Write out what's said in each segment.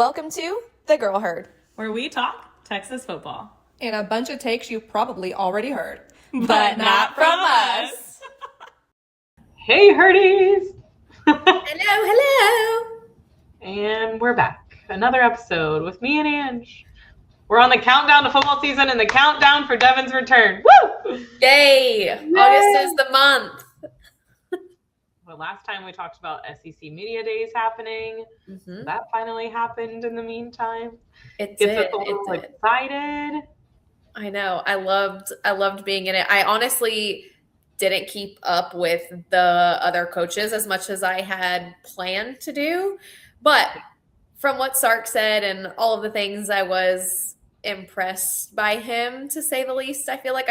Welcome to The Girl Herd, where we talk Texas football. and a bunch of takes you've probably already heard. But not from us. Hey, Herdies! Hello. And we're back. Another episode with me and Ange. We're on the countdown to football season and the countdown for Devin's return. Woo! Yay! August is the month. Well, last time we talked about SEC Media Days happening. Mm-hmm. That finally happened in the meantime. It Gets did. us a little It did. excited. I know. I loved being in it. I honestly didn't keep up with the other coaches as much as I had planned to do. But from what Sark said and all of the things, I was impressed by him, to say the least. I feel like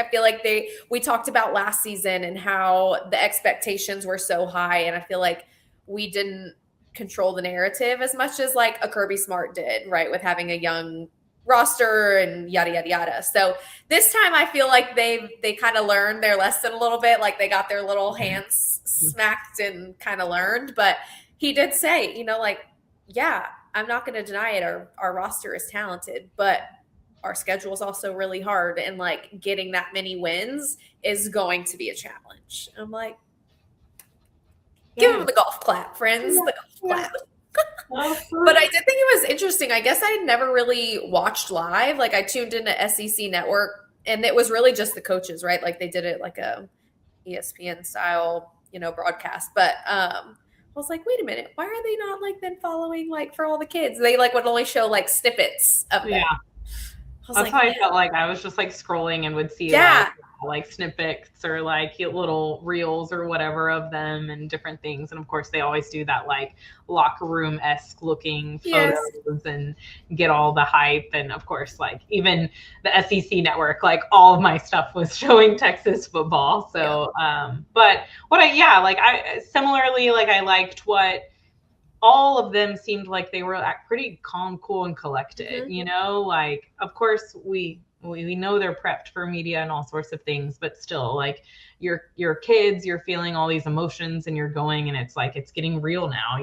we talked about last season and how the expectations were so high, and I feel like we didn't control the narrative as much as like a Kirby Smart did, right, with having a young roster and yada yada yada. So this time I feel like they kind of learned their lesson a little bit, like they got their little hands smacked and kind of learned. But he did say, like, yeah, I'm not going to deny it, our roster is talented, but our schedule is also really hard, and like getting that many wins is going to be a challenge. I'm like, give him the golf clap, friends. The golf clap. But I did think it was interesting. I guess I had never really watched live. Like I tuned into SEC Network, and it was really just the coaches, right? Like they did it like a ESPN style, broadcast. But I was like, wait a minute, why are they not like then following like for all the kids? They like would only show like snippets of them. Yeah. That's how I felt like I was just like scrolling and would see like snippets or like little reels or whatever of them and different things. And of course they always do that like locker room-esque looking photos and get all the hype. And of course, like even the SEC Network, like all of my stuff was showing Texas football. So, but I similarly, like I liked what all of them seemed like they were pretty calm, cool, and collected, like, of course we know they're prepped for media and all sorts of things, but still, like, your kids, you're feeling all these emotions and you're going, and it's like, it's getting real now,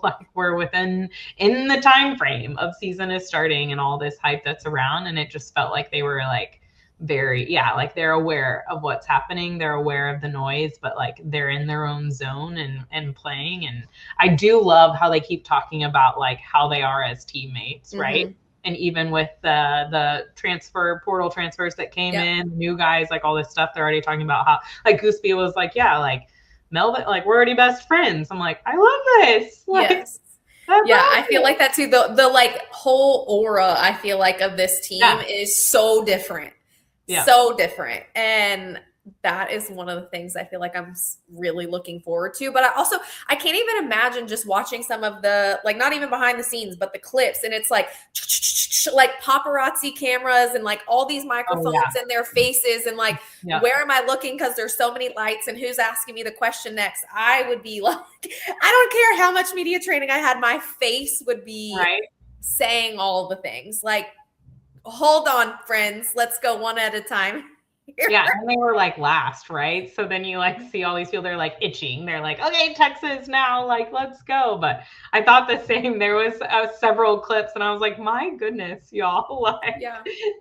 like we're in the time frame of season is starting and all this hype that's around. And it just felt like they were like like they're aware of what's happening. They're aware of the noise, but like they're in their own zone and playing. And I do love how they keep talking about like how they are as teammates, right? And even with the transfer portal transfers that came in, new guys, like all this stuff, they're already talking about how like Gooseby was like, yeah, like Melvin, like we're already best friends. I'm like, I love this. Like, yes. Yeah, I feel like that too. The like whole aura, I feel like, of this team is so different. Yeah. So different. And that is one of the things I feel like I'm really looking forward to. But I can't even imagine just watching some of the, like, not even behind the scenes, but the clips. And it's like paparazzi cameras and like all these microphones in their faces. And like, where am I looking? Because there's so many lights, and who's asking me the question next? I would be like, I don't care how much media training I had. My face would be saying all the things like, hold on, friends. Let's go one at a time. Yeah, and they were like last, right? So then you like see all these people, they're like itching. They're like, okay, Texas now, like, let's go. But I thought the same. There was several clips, and I was like, my goodness, y'all. Like,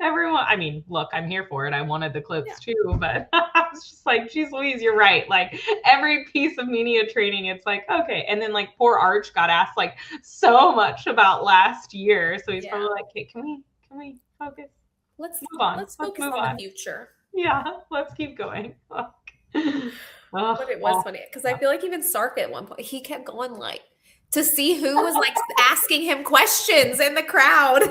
everyone. I mean, look, I'm here for it. I wanted the clips too, but I was just like, geez Louise, you're right. Like every piece of media training, it's like, okay. And then like poor Arch got asked like so much about last year. So he's probably like, hey, can we focus? Let's move on. Let's focus on the future. Yeah, let's keep going. But it was funny because I feel like even Sark at one point, he kept going like to see who was like asking him questions in the crowd.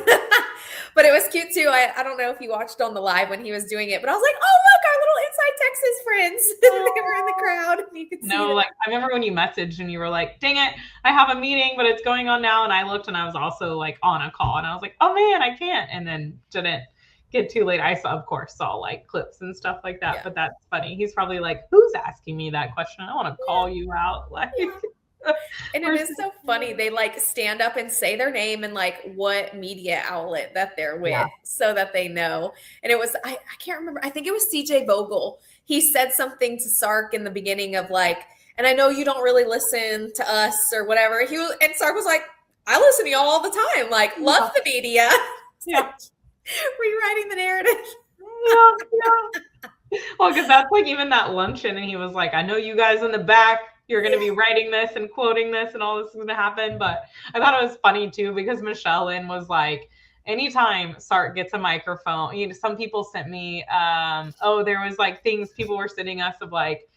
But it was cute too. I don't know if you watched on the live when he was doing it, but I was like, oh, look, our little Inside Texas friends. They were in the crowd. And you could see like I remember when you messaged and you were like, dang it, I have a meeting, but it's going on now. And I looked and I was also like on a call, and I was like, oh man, I can't. And then didn't get too late. I saw like clips and stuff like that, but that's funny. He's probably like, who's asking me that question? I want to call you out. Like, and it is so funny. They like stand up and say their name and like what media outlet that they're with so that they know. And it was, I can't remember. I think it was CJ Vogel. He said something to Sark in the beginning of like, and I know you don't really listen to us or whatever. And Sark was like, I listen to y'all all the time. Like, love the media. Yeah. Rewriting the narrative. Yeah. Well, because that's like even that luncheon, and he was like, I know you guys in the back, you're going to be writing this and quoting this and all this is going to happen. But I thought it was funny too, because Michelle Lynn was like, anytime Sark gets a microphone, some people sent me, there was like things people were sending us of like,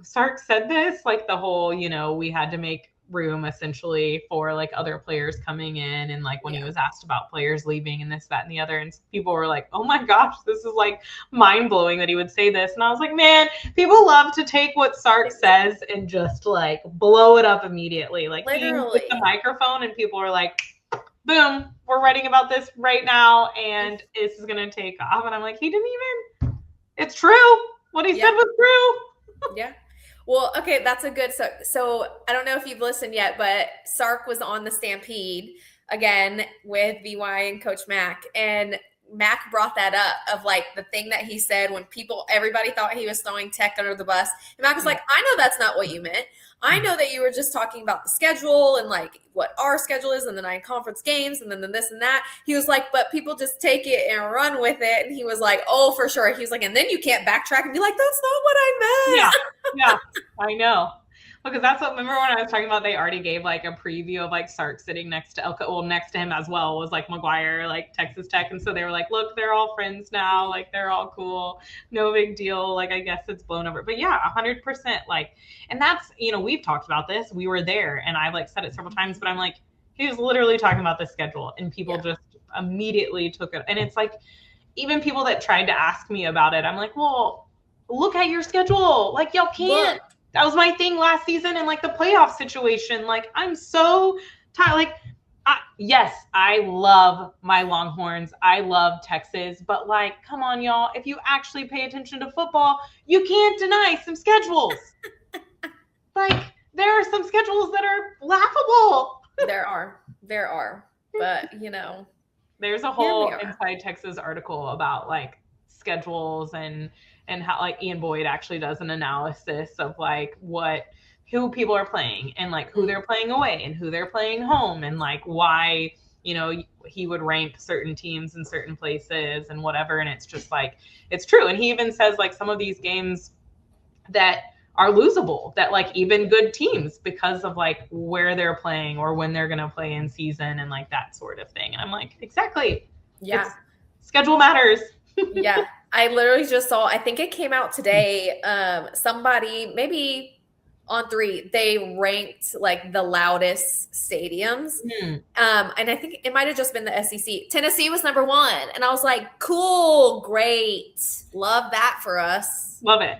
Sark said this, like the whole, we had to make room essentially for like other players coming in, and like when he was asked about players leaving and this, that, and the other, and people were like, oh my gosh, this is like mind-blowing that he would say this. And I was like, man, people love to take what Sark says and just like blow it up immediately. Like literally he took the microphone and people were like, boom, we're writing about this right now and this is gonna take off. And I'm like, it's true, what he said was true. Yeah. Well, okay, that's a good, so I don't know if you've listened yet, but Sark was on the Stampede again with VY and Coach Mack, and Mack brought that up of like the thing that he said when everybody thought he was throwing Tech under the bus. And Mack was like, I know that's not what you meant. I know that you were just talking about the schedule and like what our schedule is and the 9 conference games and then the this and that. He was like, but people just take it and run with it. And he was like, oh, for sure. He was like, and then you can't backtrack and be like, that's not what I meant. Yeah, I know. Because that's what, remember when I was talking about, they already gave like a preview of like Sark sitting next to him as well was like McGuire, like Texas Tech. And so they were like, look, they're all friends now. Like they're all cool. No big deal. Like, I guess it's blown over. But yeah, 100%. Like, and that's, we've talked about this. We were there and I've like said it several times, but I'm like, he was literally talking about the schedule and people just immediately took it. And it's like, even people that tried to ask me about it, I'm like, well, look at your schedule. Like y'all can't. That was my thing last season and like the playoff situation. Like I'm so tired. Like, yes, I love my Longhorns. I love Texas, but like, come on, y'all. If you actually pay attention to football, you can't deny some schedules. Like there are some schedules that are laughable. There are, but there's a whole Inside Texas article about like schedules and how like Ian Boyd actually does an analysis of like who people are playing and like who they're playing away and who they're playing home and like why, he would rank certain teams in certain places and whatever. And it's just like, it's true. And he even says like some of these games that are losable, that like even good teams because of like where they're playing or when they're going to play in season and like that sort of thing. And I'm like, exactly. Yeah. Schedule matters. Yeah. I literally just saw, I think it came out today. Somebody maybe on 3, they ranked like the loudest stadiums. And I think it might've just been the SEC. Tennessee was number 1. And I was like, cool, great. Love that for us. Love it.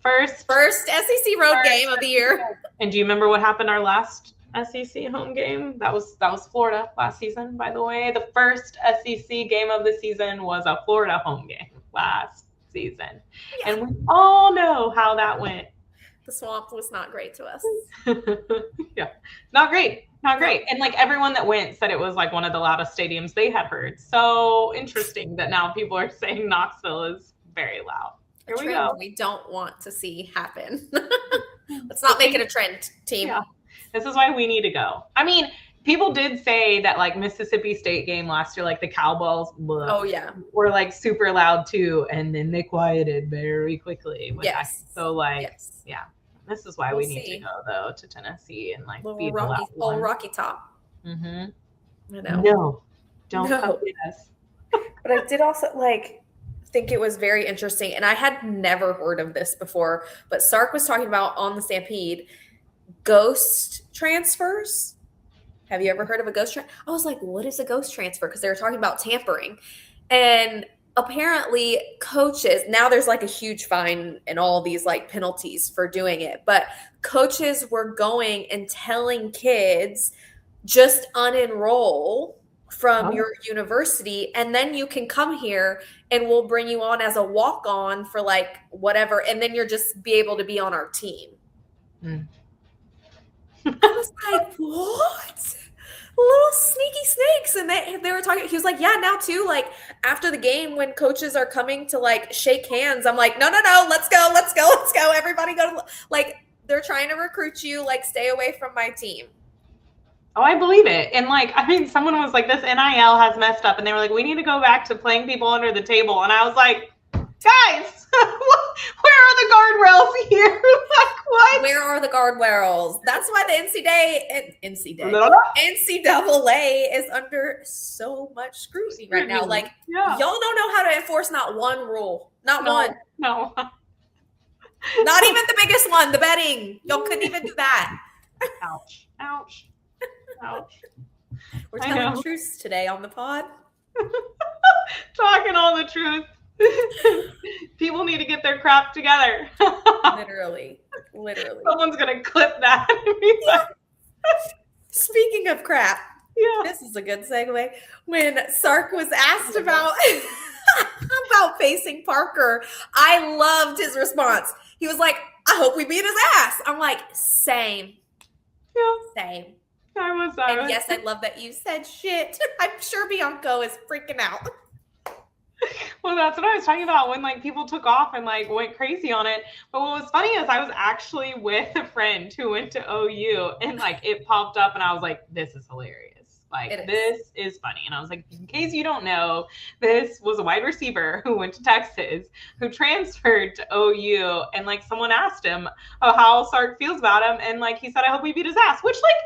First SEC road game of the year. And do you remember what happened our last SEC home game? That was Florida last season, by the way. The first SEC game of the season was a Florida home game last season. Yeah. And we all know how that went. The Swamp was not great to us. Yeah. Not great. And like everyone that went said it was like one of the loudest stadiums they had heard. So interesting that now people are saying Knoxville is very loud. Here we go. We don't want to see happen. Let's not make it a trend, team. Yeah. This is why we need to go. I mean, people did say that like Mississippi State game last year, like the Cowbells were like super loud too. And then they quieted very quickly. Yes. So like, yeah, this is why we need to go though to Tennessee and like be the loud one. Rocky Top. Mm-hmm. I know. No, don't come with us. But I did also think it was very interesting. And I had never heard of this before, but Sark was talking about on the Stampede, ghost transfers. Have you ever heard of a ghost transfer? I was like, what is a ghost transfer? Because they were talking about tampering. And apparently coaches, now there's like a huge fine and all these like penalties for doing it. But coaches were going and telling kids, just unenroll from your university, and then you can come here and we'll bring you on as a walk-on for like whatever. And then you'll just be able to be on our team. I was like, what? Little sneaky snakes. And they were talking, he was like, yeah, now too, like after the game when coaches are coming to like shake hands, I'm like, no, let's go. Everybody go to, like, they're trying to recruit you, like stay away from my team. Oh, I believe it. And like, I mean, someone was like, this NIL has messed up. And they were like, we need to go back to playing people under the table. And I was like, guys, where are the guardrails here? Like, what? Where are the guardrails? That's why the NCAA is under so much scrutiny right now. Like, y'all don't know how to enforce not one rule. Not one. No. Not even the biggest one, the betting. Y'all couldn't even do that. Ouch. Ouch. Ouch. We're telling truths today on the pod. Talking all the truth. People need to get their crap together. Literally. Someone's gonna clip that. Speaking of crap, this is a good segue. When Sark was asked about facing Parker, I loved his response. He was like, I hope we beat his ass. I'm like, same. Yeah. Same. Yes, I love that you said shit. I'm sure Bianco is freaking out. Well, that's what I was talking about when like people took off and like went crazy on it. But what was funny is I was actually with a friend who went to OU and like it popped up and I was like, this is hilarious. Like, this is funny. And I was like, in case you don't know, this was a wide receiver who went to Texas, who transferred to OU. And like someone asked him how Sark feels about him. And like, he said, I hope we beat his ass, which like,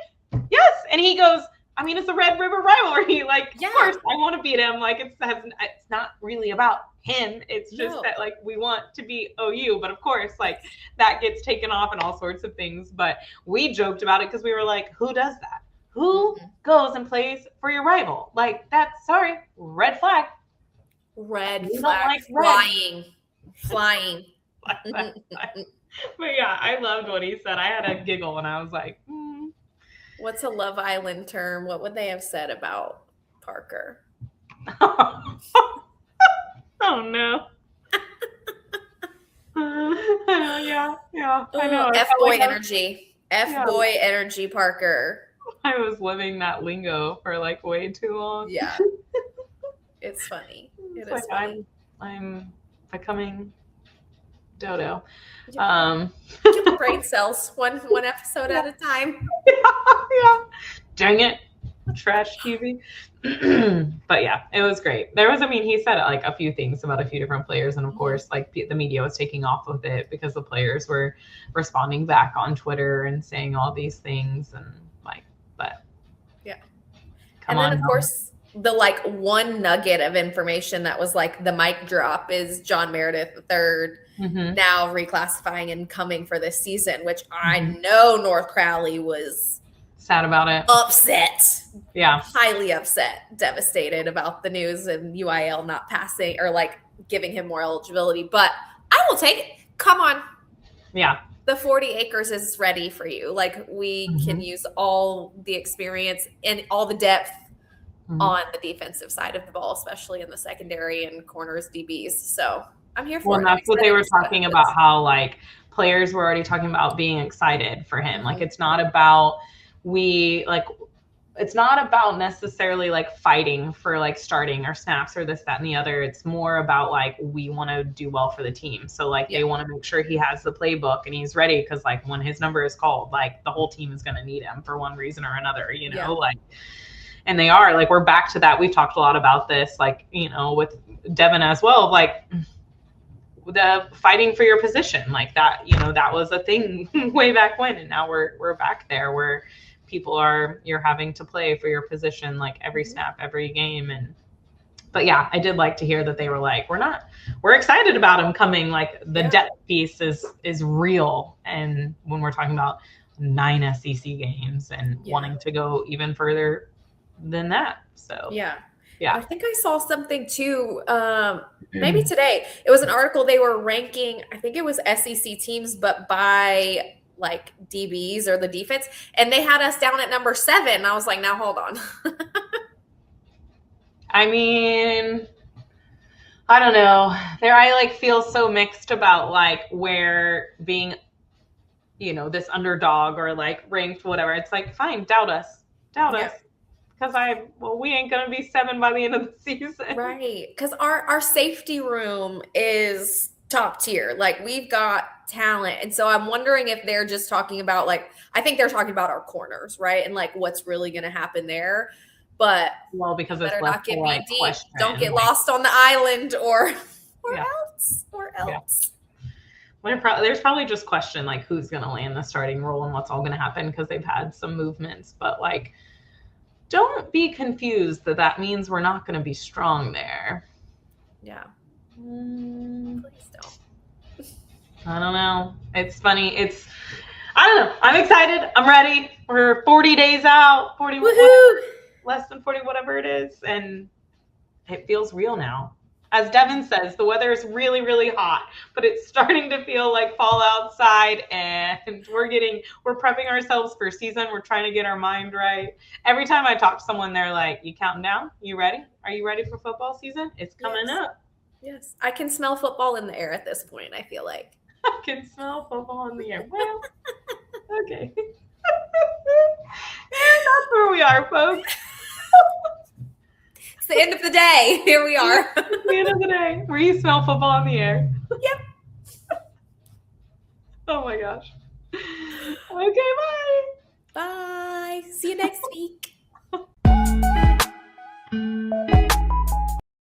yes. And he goes, I mean, it's a Red River rivalry. Like, of course I want to beat him. Like, it's not really about him. It's just that like, we want to beat OU. But of course, like that gets taken off and all sorts of things. But we joked about it because we were like, who does that? Who goes and plays for your rival? Like, that's, sorry, red flag. Red flag. Like flying. But yeah, I loved what he said. I had a giggle and I was like, What's a Love Island term? What would they have said about Parker? Oh no. Yeah, I know. F-boy energy. F-boy energy, Parker. I was living that lingo for like way too long. Yeah. It's funny. It is funny. I'm becoming dodo. Give the brain cells one episode at a time. Yeah. Dang it. Trash TV. But yeah, it was great. He said like a few things about a few different players. And of course, like the media was taking off with it because the players were responding back on Twitter and saying all these things. And like, but yeah. And then of course, the like one nugget of information that was like the mic drop is John Meredith III now reclassifying and coming for this season, which I know North Crowley was sad about it. Upset. Yeah. Highly upset, devastated about the news and UIL not passing or like giving him more eligibility. But I will take it. Come on. Yeah. The 40 acres is ready for you. Like we can use all the experience and all the depth on the defensive side of the ball, especially in the secondary and corners, DBs. So I'm here for it. Well, that's what they were talking about, how like players were already talking about being excited for him. Like it's not about it's not about necessarily like fighting for like starting or snaps or this, that, and the other. It's more about like, we want to do well for the team. So like they want to make sure he has the playbook and he's ready. Because like when his number is called, like the whole team is going to need him for one reason or another, like, and they are like, we're back to that. We've talked a lot about this, like, with Devin as well, like the fighting for your position, like that, that was a thing way back when. And now we're back there where you're having to play for your position, like every snap, every game. But yeah, I did like to hear that they were like, we're excited about him coming. Like the depth piece is real. And when we're talking about 9 SEC games and wanting to go even further than that. So yeah. I think I saw something too, maybe today. It was an article they were ranking, I think it was SEC teams, but by like DBs or the defense, and they had us down at number 7. I was like, now hold on. I mean, I don't know. I like feel so mixed about like where being, this underdog or like ranked, whatever. It's like, fine, doubt us. Because we ain't going to be 7 by the end of the season. Right. Because our safety room is top tier. Like we've got talent. And so I'm wondering if they're just talking about like, I think they're talking about our corners, right? And like what's really going to happen there. But because better it's not get me deep. question. Don't get lost on the island or Yeah. else. There's probably just question like who's going to land the starting role and what's all going to happen because they've had some movements. But like, don't be confused that means we're not going to be strong there. Yeah. Please don't. I don't know. It's funny. I don't know. I'm excited. I'm ready. We're 40 days out, 40, less than 40, whatever it is. And it feels real now. As Devin says, the weather is really, really hot, but it's starting to feel like fall outside, and we're prepping ourselves for season. We're trying to get our mind right. Every time I talk to someone, they're like, you counting down? You ready? Are you ready for football season? It's coming up. Yes. I can smell football in the air at this point, I feel like. I can smell football in the air. Well, okay. And that's where we are, folks. It's the end of the day. Here we are. It's the end of the day where you smell football in the air. Yep. Oh my gosh. Okay, bye. Bye. See you next week.